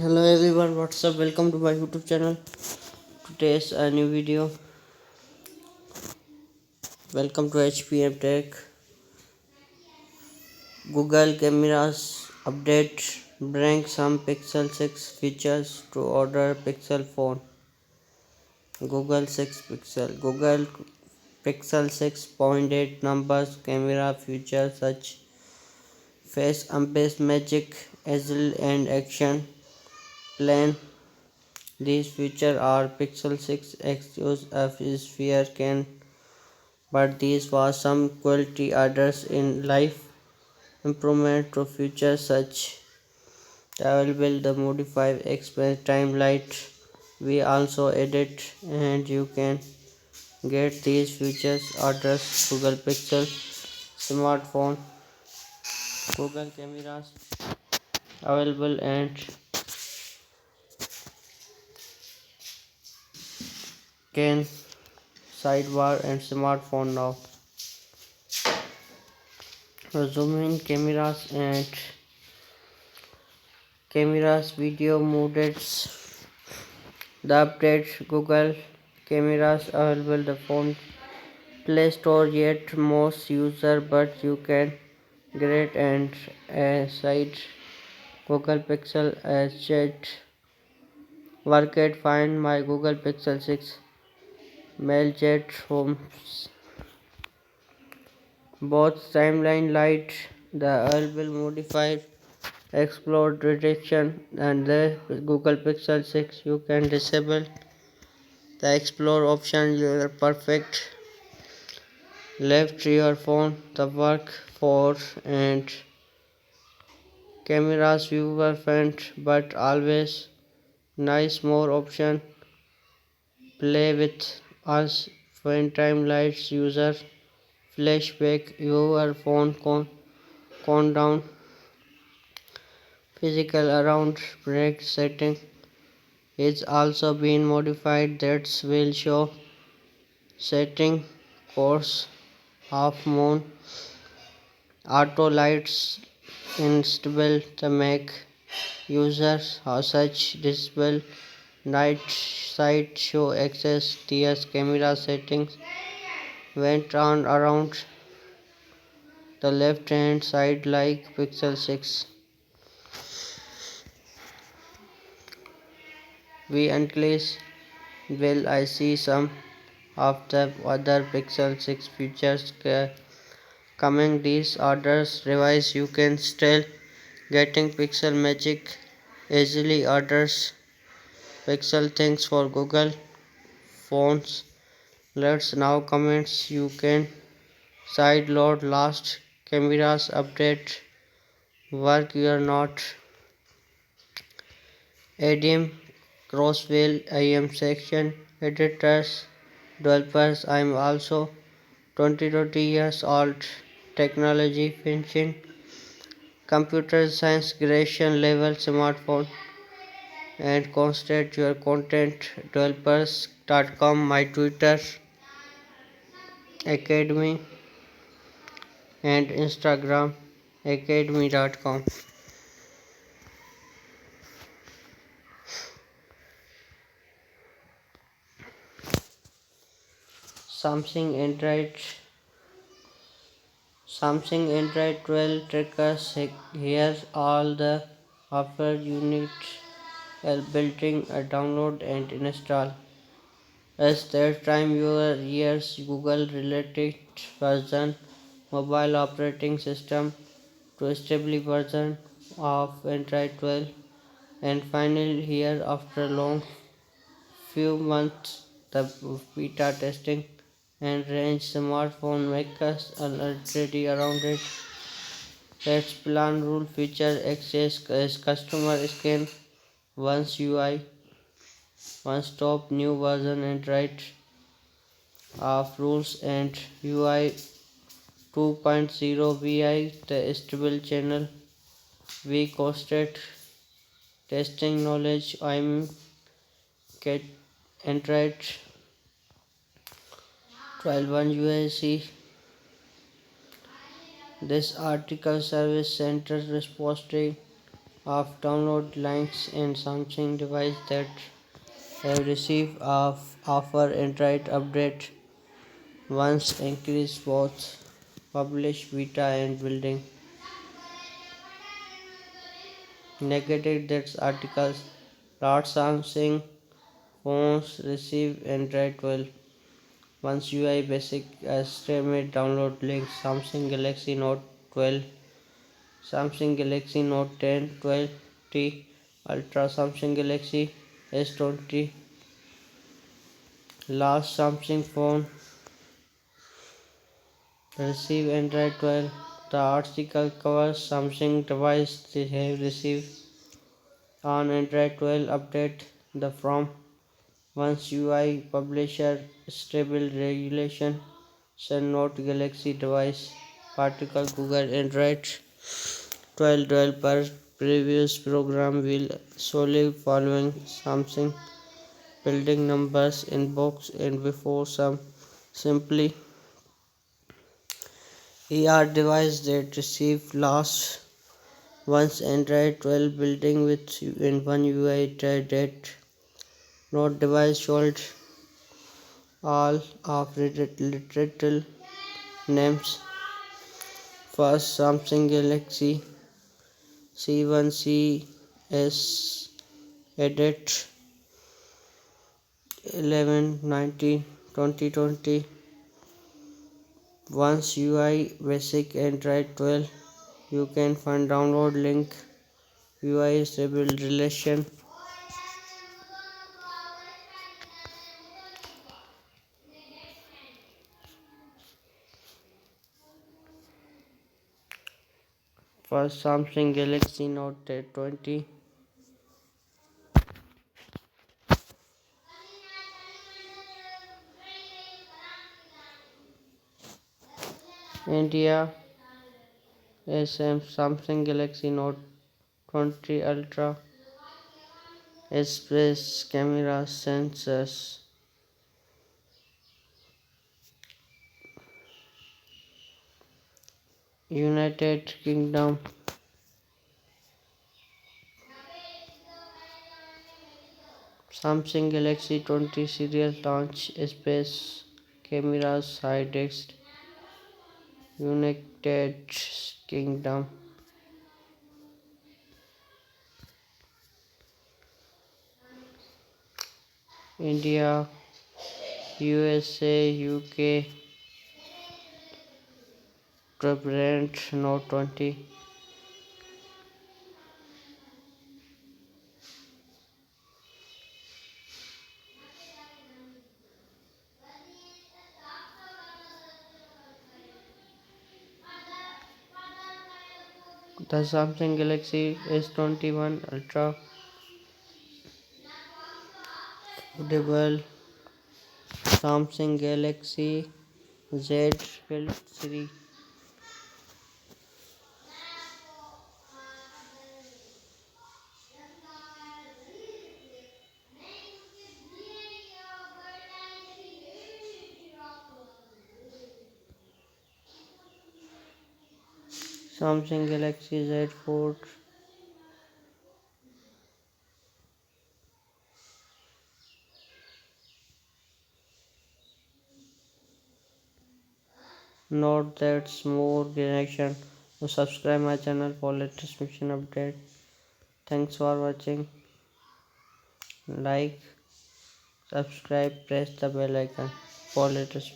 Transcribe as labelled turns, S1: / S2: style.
S1: Hello everyone, what's up? Welcome to my YouTube channel. Today's a new video. Welcome to HPM Tech. Google cameras update brings some Pixel 6 features to order Pixel phone. Google Pixel 6.8 numbers camera features such face unpaste magic, azle and action plan. These features are Pixel 6 X use of sphere can, but these was some quality others in life improvement to features such available the modified express timeline. We also edit and you can get these features address Google Pixel smartphone, Google cameras available and can sidebar and smartphone now. Zoom in cameras video modes. The update Google cameras available the phone Play Store yet most user, but you can get and site Google Pixel as chat worked find my Google Pixel 6 mail chat homes both timeline light the available modified explore detection and the Google Pixel 6 you can disable the explore option your perfect left your phone the work for and cameras viewer friend but always nice more option play with us when time lights user flashback your phone countdown physical around break setting is also been modified that will show setting course half moon auto lights instable to make users such disable night sight show access TS camera settings when turned around the left hand side like Pixel 6. We unleash will I see some of the other Pixel 6 features coming these orders revise you can still getting Pixel Magic easily orders Pixel things for Google phones. Let's now comments you can side load last cameras update work you are not ADM Crossville IM section editors developers I am also 20 years old technology finishing computer science graduation level smartphone and constant your content developers.com my Twitter academy and Instagram academy.com. Samsung Android Samsung Android 12 trackers here's all the offer you need building a download and install. As that time your years Google related version mobile operating system to stable version of Android 12 and finally here after long few months the beta testing and range smartphone makers are already around it. Let's plan rule feature access as customer scan once UI one stop new version and right of rules and UI 2.0 VI the stable channel we costed testing knowledge I'm get Android 12.1 UAC. This article service center repository of download links in Samsung device that have received of offer Android update once increase both publish beta and building negative that articles large Samsung phones receive Android 12 once UI basic estimate download link Samsung Galaxy Note 12 Samsung Galaxy Note 10 12T Ultra Samsung Galaxy S20 last Samsung phone receive Android 12. The article covers Samsung devices they have received on Android 12 update the from once UI publisher stable regulation send Note Galaxy device particle Google Android 12 developer previous program will solely following Samsung building numbers in box and before some simply ER device that received last once Android 12 building with in one UI that not device sold all of literal names first Samsung Galaxy C1CS edit 11/19/2020 once UI basic Android 12 you can find download link UI stable relation for Samsung Galaxy Note 20 India SM Samsung Galaxy Note 20 Ultra Express camera sensors United Kingdom Samsung Galaxy 20 serial launch space cameras high desk United Kingdom India USA UK brand Note 20 the Samsung Galaxy S21 Ultra foldable Samsung Galaxy Z Fold 3 Samsung Galaxy Z Fold Note that's more direction. So subscribe my channel for latest mission update. Thanks for watching. Like, subscribe, press the bell icon for latest.